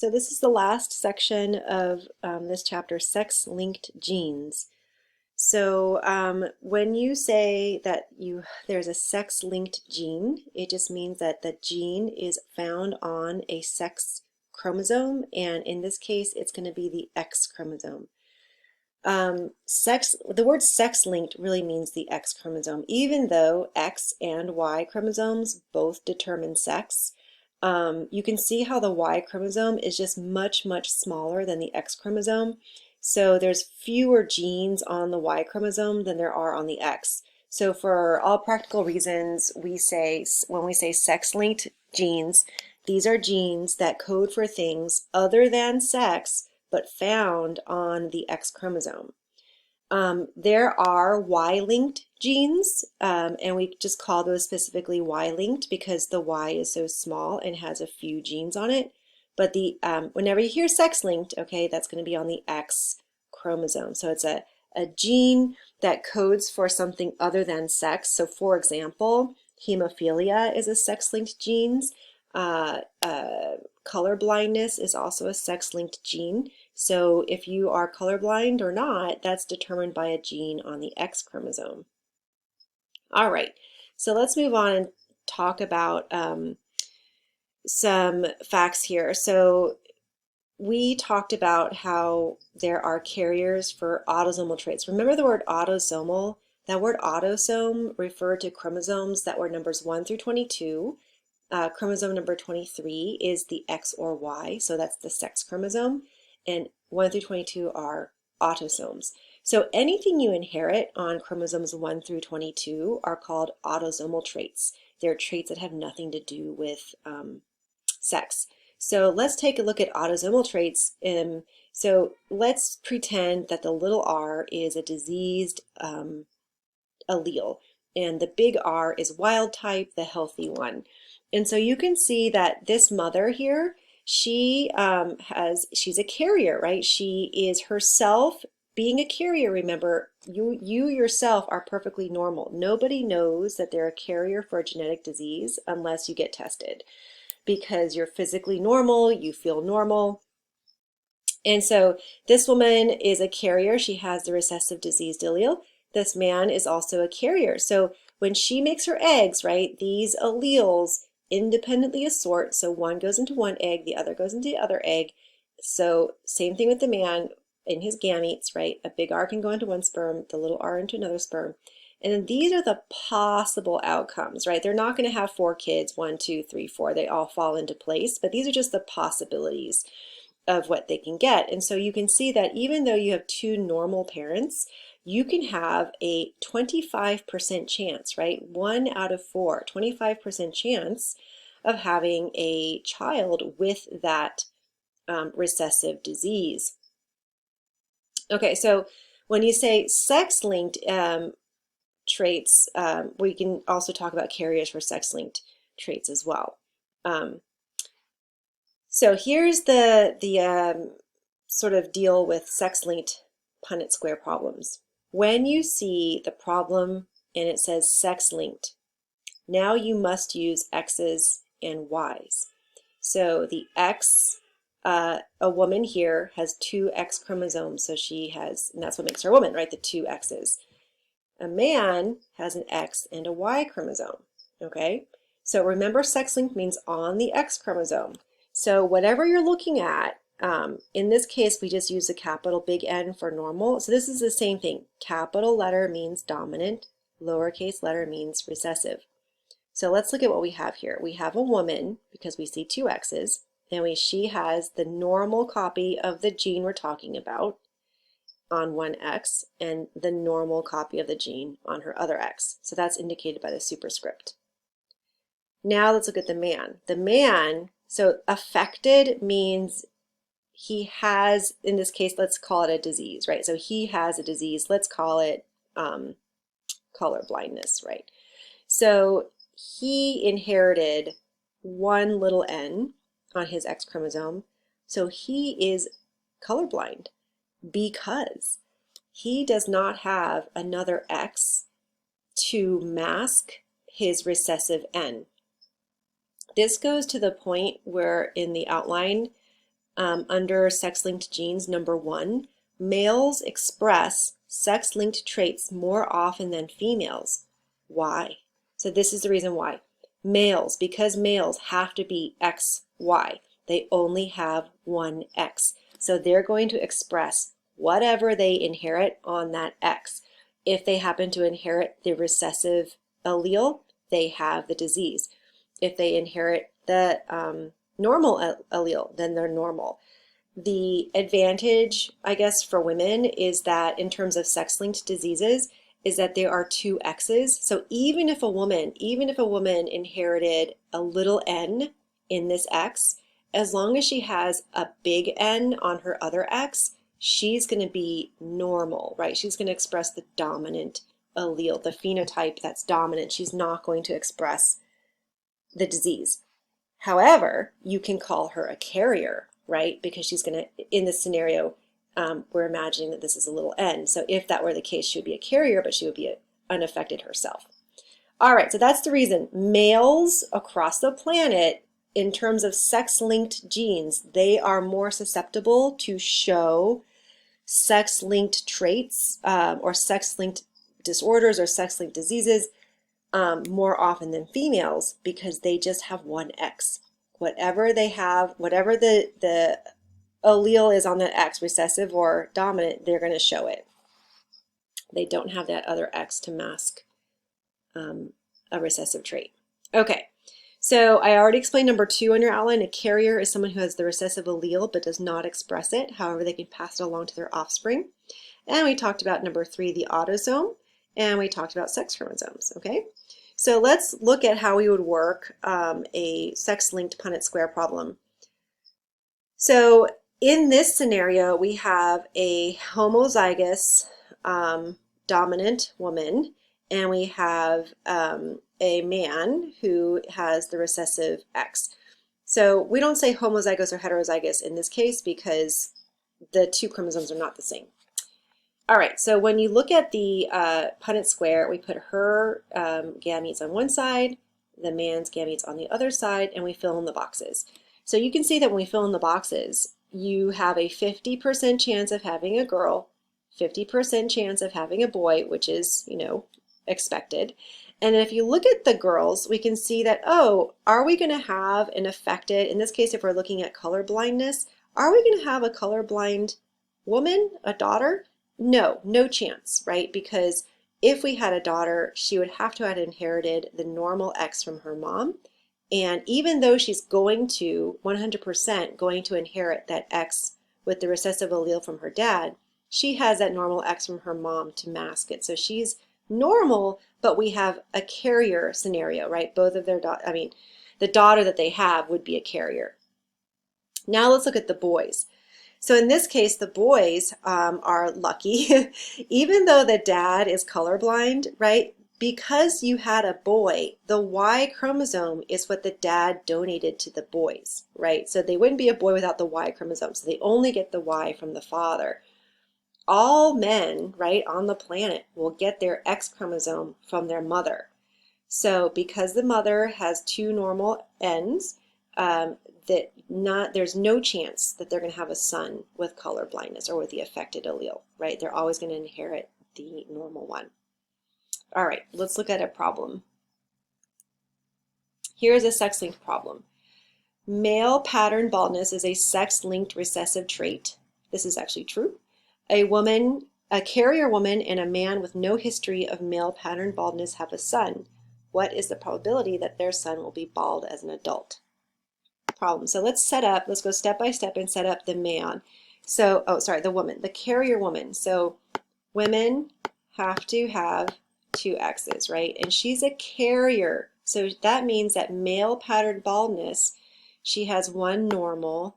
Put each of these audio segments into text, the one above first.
So this is the last section of this chapter, sex-linked genes. So when you say that there's a sex-linked gene, it just means that the gene is found on a sex chromosome, and in this case, it's going to be the X chromosome. The word sex-linked really means the X chromosome, even though X and Y chromosomes both determine sex. You can see how the Y chromosome is just much, much smaller than the X chromosome. So there's fewer genes on the Y chromosome than there are on the X. So for all practical reasons, when we say sex-linked genes, these are genes that code for things other than sex, but found on the X chromosome. There are Y-linked genes, and we just call those specifically Y-linked because the Y is so small and has a few genes on it. But whenever you hear sex-linked, okay, that's going to be on the X chromosome. So it's a gene that codes for something other than sex. So for example, hemophilia is a sex-linked gene. Color blindness is also a sex-linked gene. So if you are colorblind or not, that's determined by a gene on the X chromosome. All right, so let's move on and talk about some facts here. So we talked about how there are carriers for autosomal traits. Remember the word autosomal? That word autosome referred to chromosomes that were numbers 1 through 22. Chromosome number 23 is the X or Y, so that's the sex chromosome, and 1 through 22 are autosomes. So anything you inherit on chromosomes 1 through 22 are called autosomal traits. They're traits that have nothing to do with sex. So let's take a look at autosomal traits. So let's pretend that the little r is a diseased allele, and the big R is wild type, the healthy one. And so you can see that this mother here, she's a carrier, right? She is herself being a carrier. Remember, you yourself are perfectly normal. Nobody knows that they're a carrier for a genetic disease unless you get tested, because you're physically normal, you feel normal. And so this woman is a carrier. She has the recessive diseased allele. This man is also a carrier. So when she makes her eggs, right, these alleles independently assort. So one goes into one egg, the other goes into the other egg. So same thing with the man in his gametes, right? A big R can go into one sperm, the little r into another sperm. And then these are the possible outcomes, right? They're not going to have 4 kids, 1, 2, 3, 4. They all fall into place, but these are just the possibilities of what they can get. And so you can see that even though you have 2 normal parents, you can have a 25% chance, right? 1 out of 4, 25% chance of having a child with that recessive disease. Okay, so when you say sex-linked traits, we can also talk about carriers for sex-linked traits as well. So here's the sort of deal with sex-linked Punnett Square problems. When you see the problem and it says sex-linked, now you must use X's and Y's. So the X, a woman here has 2 X chromosomes, so she has, and that's what makes her a woman, right? The 2 X's. A man has an X and a Y chromosome, okay? So remember, sex-linked means on the X chromosome. So whatever you're looking at, in this case, we just use a capital big N for normal. So this is the same thing. Capital letter means dominant, lowercase letter means recessive. So let's look at what we have here. We have a woman, because we see 2 X's, and she has the normal copy of the gene we're talking about on one X, and the normal copy of the gene on her other X. So that's indicated by the superscript. Now let's look at the man. The man, so affected means he has, in this case, let's call it a disease, right? So he has a disease. Let's call it color blindness, right? So he inherited 1 little n on his X chromosome. So he is colorblind because he does not have another X to mask his recessive N. This goes to the point where in the outline under sex-linked genes, number 1, males express sex-linked traits more often than females. Why? So this is the reason why. Males, because males have to be XY, they only have one X. So they're going to express whatever they inherit on that X. If they happen to inherit the recessive allele, they have the disease. If they inherit the normal allele, then they're normal. The advantage, I guess, for women is that in terms of sex-linked diseases, is that there are two X's. So even if a woman inherited a little n in this X, as long as she has a big N on her other X, she's going to be normal, right? She's going to express the dominant allele, the phenotype that's dominant. She's not going to express the disease. However, you can call her a carrier, right? Because she's going to, in this scenario, we're imagining that this is a little n. So if that were the case, she would be a carrier, but she would be unaffected herself. All right, so that's the reason. Males across the planet, in terms of sex-linked genes, they are more susceptible to show sex-linked traits or sex-linked disorders or sex-linked diseases more often than females because they just have one X. Whatever they have, whatever the allele is on that X, recessive or dominant, they're going to show it. They don't have that other X to mask a recessive trait. Okay, so I already explained number 2 on your outline. A carrier is someone who has the recessive allele but does not express it. However, they can pass it along to their offspring. And we talked about number 3, the autosome, and we talked about sex chromosomes. Okay, so let's look at how we would work a sex-linked Punnett Square problem. So in this scenario, we have a homozygous dominant woman, and we have a man who has the recessive X. So we don't say homozygous or heterozygous in this case because the 2 chromosomes are not the same. All right, so when you look at the Punnett Square, we put her gametes on one side, the man's gametes on the other side, and we fill in the boxes. So you can see that when we fill in the boxes, you have a 50% chance of having a girl, 50% chance of having a boy, which is, you know, expected. And if you look at the girls, we can see that, oh, are we going to have an affected, in this case, if we're looking at color blindness, are we going to have a colorblind woman, a daughter? No, no chance, right? Because if we had a daughter, she would have to have inherited the normal X from her mom. And even though she's going to, 100% going to inherit that X with the recessive allele from her dad, she has that normal X from her mom to mask it. So she's normal, but we have a carrier scenario, right? Both of their, the daughter that they have would be a carrier. Now let's look at the boys. So in this case, the boys are lucky. Even though the dad is colorblind, right? Because you had a boy, the Y chromosome is what the dad donated to the boys, right? So they wouldn't be a boy without the Y chromosome. So they only get the Y from the father. All men, right, on the planet will get their X chromosome from their mother. So because the mother has 2 normal N's, there's no chance that they're going to have a son with color blindness or with the affected allele, right? They're always going to inherit the normal one. All right, let's look at a problem. Here's a sex-linked problem. Male pattern baldness is a sex-linked recessive trait. This is actually true. A carrier woman and a man with no history of male pattern baldness have a son. What is the probability that their son will be bald as an adult? Problem. So let's go step by step and set up the man. So, the woman, the carrier woman. So women have to have 2 X's, right? And she's a carrier. So that means that male pattern baldness, she has 1 normal.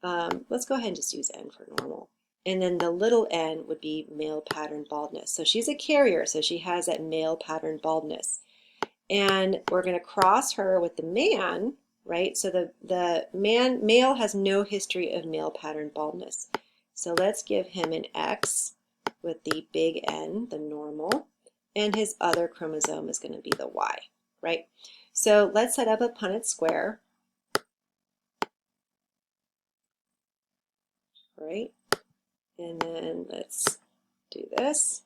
Let's go ahead and just use N for normal. And then the little n would be male pattern baldness. So she's a carrier, so she has that male pattern baldness. And we're going to cross her with the man, right? So the male has no history of male pattern baldness. So let's give him an X with the big N, the normal, and his other chromosome is going to be the Y, right? So let's set up a Punnett square. right? And then let's do this.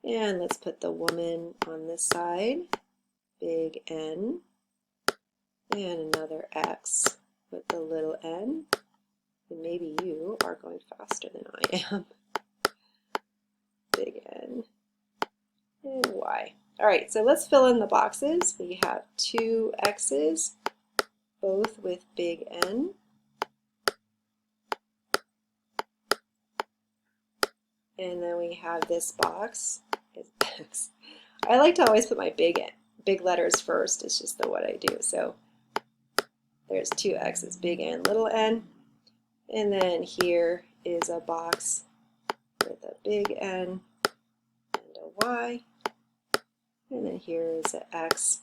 And let's put the woman on this side, big N, and another X with the little n. And maybe you are going faster than I am. Big N and Y. All right, so let's fill in the boxes. We have two X's, both with big N. And then we have this box is X. I like to always put my big letters first. It's just what I do. So there's two X's, big N, little n. And then here is a box with a big N and a Y. And then here is an X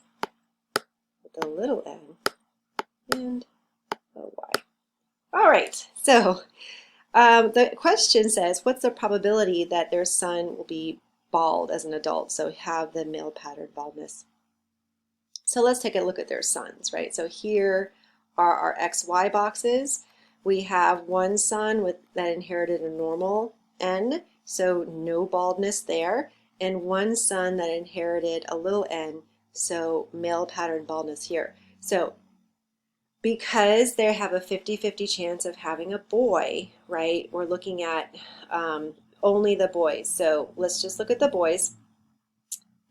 with a little n and a Y. All right, so the question says, what's the probability that their son will be bald as an adult, so have the male pattern baldness? So let's take a look at their sons, right? So here are our XY boxes. We have one son that inherited a normal N, so no baldness there, and one son that inherited a little n, so male pattern baldness here. So because they have a 50-50 chance of having a boy, right, we're looking at only the boys. So let's just look at the boys.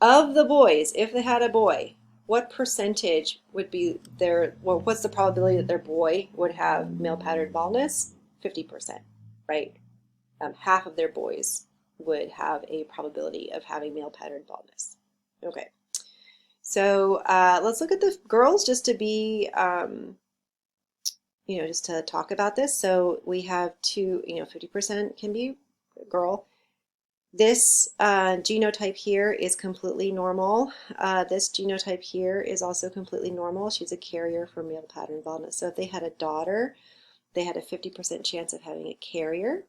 Of the boys, if they had a boy, what percentage would be well, what's the probability that their boy would have male pattern baldness? 50%, right? Half of their boys would have a probability of having male pattern baldness. Okay, so let's look at the girls just to be, just to talk about this. So we have 50% can be a girl. This genotype here is completely normal. This genotype here is also completely normal. She's a carrier for male pattern baldness. So if they had a daughter, they had a 50% chance of having a carrier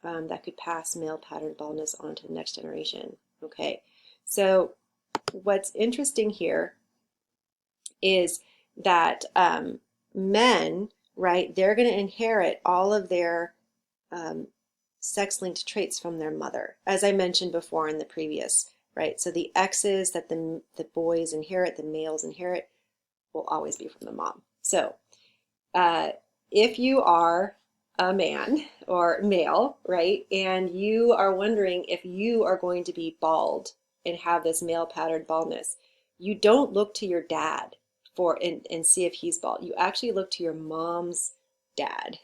that could pass male pattern baldness on to the next generation. Okay, so what's interesting here is that men, right, they're going to inherit all of their sex-linked traits from their mother, as I mentioned before in the previous, right? So the X's that the boys inherit, the males inherit, will always be from the mom. So if you are a man or male, right, and you are wondering if you are going to be bald and have this male pattern baldness, you don't look to your dad and see if he's bald. You actually look to your mom's dad.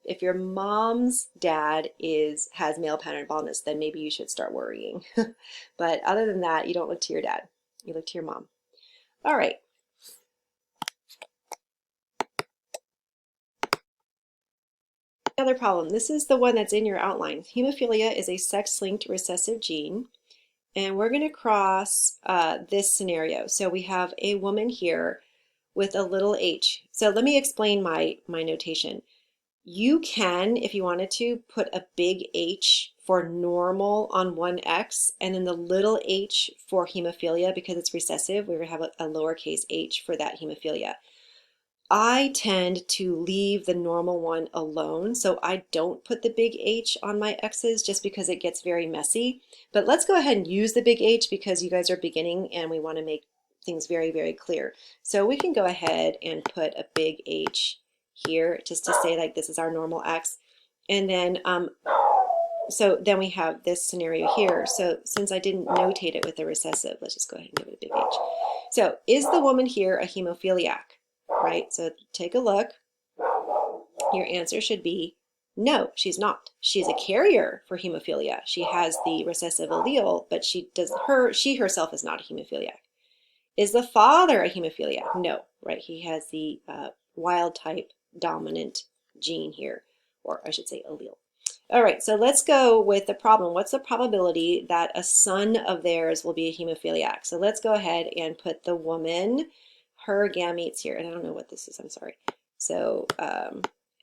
If your mom's dad has male pattern baldness, then maybe you should start worrying. But other than that, you don't look to your dad. You look to your mom. All right. Another problem. This is the one that's in your outline. Hemophilia is a sex-linked recessive gene. And we're going to cross this scenario. So we have a woman here with a little h. So let me explain my notation. You can, if you wanted to, put a big H for normal on one X and then the little h for hemophilia because it's recessive. We're going to have a lowercase h for that hemophilia. I tend to leave the normal one alone, so I don't put the big H on my X's just because it gets very messy. But let's go ahead and use the big H because you guys are beginning and we want to make things very, very clear. So we can go ahead and put a big H here just to say like this is our normal X. And then, so then we have this scenario here. So since I didn't notate it with the recessive, let's just go ahead and give it a big H. So is the woman here a hemophiliac? Right, so take a look. Your answer should be no, she's not. She's a carrier for hemophilia. She has the recessive allele, but she herself is not a hemophiliac. Is the father a hemophiliac? No, right? He has the wild type dominant gene here, or I should say allele. All right, so let's go with the problem. What's the probability that a son of theirs will be a hemophiliac? So let's go ahead and put the woman, her gametes here, and I don't know what this is, I'm sorry. So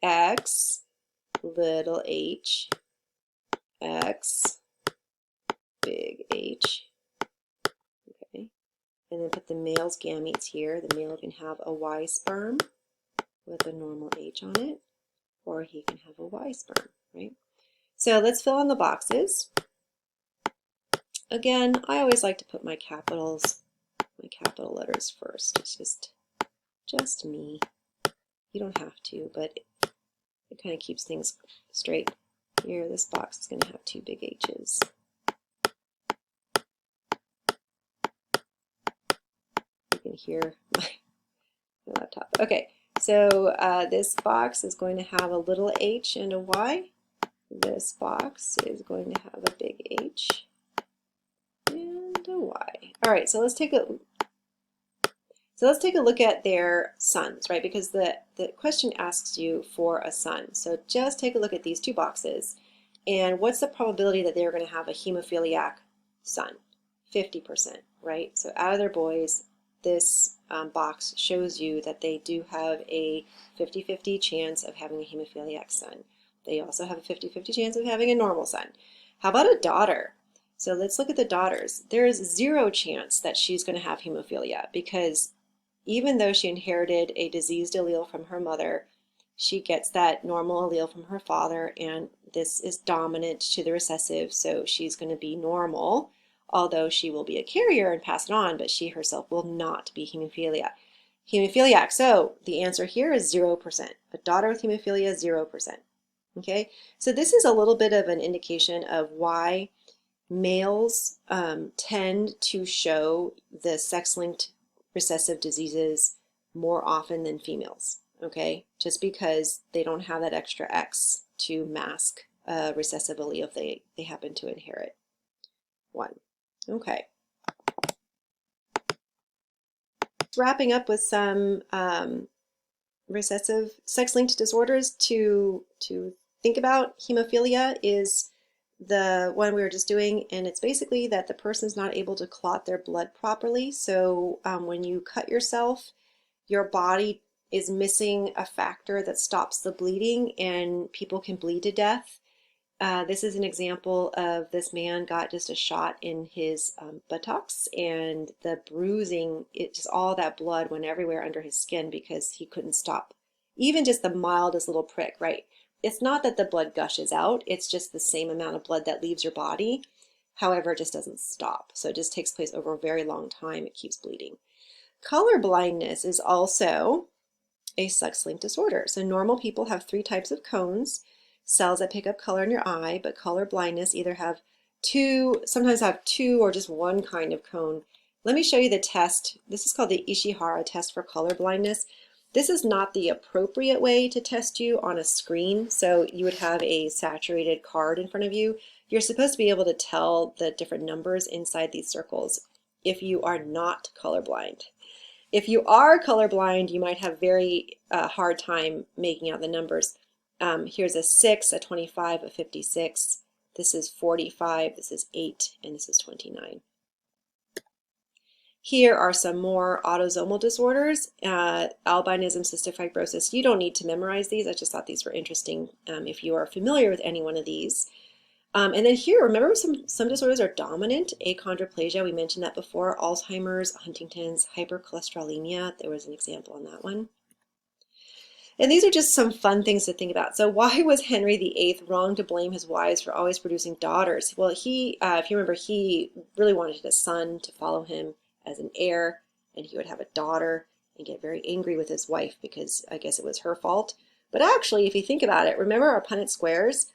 X, little h, X, big H, okay. And then put the male's gametes here. The male can have a Y sperm with a normal H on it, or he can have a Y sperm, right? So let's fill in the boxes. Again, I always like to put my capital letters first. It's just me. You don't have to, but it kind of keeps things straight. Here, this box is going to have two big H's. You can hear my laptop. Okay, so this box is going to have a little h and a Y. This box is going to have a big H and a Y. All right, so let's take a look at their sons, right? Because the question asks you for a son. So just take a look at these two boxes, and what's the probability that they're going to have a hemophiliac son? 50%, right? So out of their boys, this box shows you that they do have a 50-50 chance of having a hemophiliac son. They also have a 50-50 chance of having a normal son. How about a daughter? So let's look at the daughters. There is 0 chance that she's going to have hemophilia, because even though she inherited a diseased allele from her mother, she gets that normal allele from her father, and this is dominant to the recessive, so she's going to be normal, although she will be a carrier and pass it on, but she herself will not be hemophiliac. So the answer here is 0%. A daughter with hemophilia, 0%. Okay, so this is a little bit of an indication of why males tend to show the sex-linked recessive diseases more often than females, okay? Just because they don't have that extra X to mask a recessive allele if they happen to inherit one. Okay. Wrapping up with some recessive sex-linked disorders to think about. Hemophilia is the one we were just doing, and it's basically that the person's not able to clot their blood properly. So when you cut yourself, your body is missing a factor that stops the bleeding, and people can bleed to death. This is an example of this man got just a shot in his buttocks, and the bruising, just all that blood went everywhere under his skin because he couldn't stop even just the mildest little prick, right? It's not that the blood gushes out, it's just the same amount of blood that leaves your body. However, it just doesn't stop. So it just takes place over a very long time. It keeps bleeding. Color blindness is also a sex-linked disorder. So normal people have 3 types of cones, cells that pick up color in your eye, but color blindness either have 2, sometimes have 2 or just 1 kind of cone. Let me show you the test. This is called the Ishihara test for color blindness. This is not the appropriate way to test you on a screen. So you would have a saturated card in front of you. You're supposed to be able to tell the different numbers inside these circles if you are not colorblind. If you are colorblind, you might have very hard time making out the numbers. Here's a 6, a 25, a 56. This is 45, this is 8, and this is 29. Here are some more autosomal disorders, albinism, cystic fibrosis. You don't need to memorize these. I just thought these were interesting if you are familiar with any one of these. And then here, remember some disorders are dominant. Achondroplasia, we mentioned that before. Alzheimer's, Huntington's, hypercholesterolemia. There was an example on that one. And these are just some fun things to think about. So why was Henry the VIII wrong to blame his wives for always producing daughters? Well, if you remember, he really wanted a son to follow him as an heir, and he would have a daughter and get very angry with his wife because I guess it was her fault. But actually, if you think about it, remember our Punnett squares?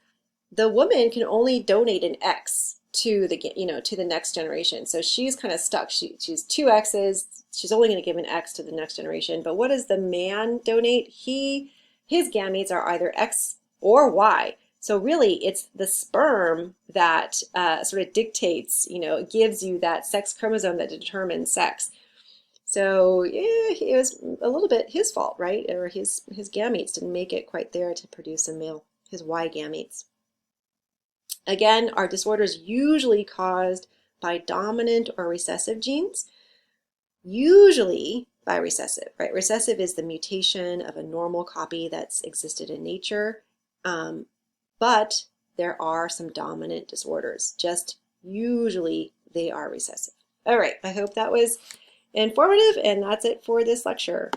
The woman can only donate an X to the next generation. So she's kind of stuck. She's 2 X's. She's only going to give an X to the next generation. But what does the man donate? His gametes are either X or Y. So really, it's the sperm that sort of dictates, gives you that sex chromosome that determines sex. So yeah, it was a little bit his fault, right? Or his gametes didn't make it quite there to produce a male, his Y gametes. Again, are disorders usually caused by dominant or recessive genes? Usually by recessive, right? Recessive is the mutation of a normal copy that's existed in nature. But there are some dominant disorders. Just usually they are recessive. All right, I hope that was informative, and that's it for this lecture.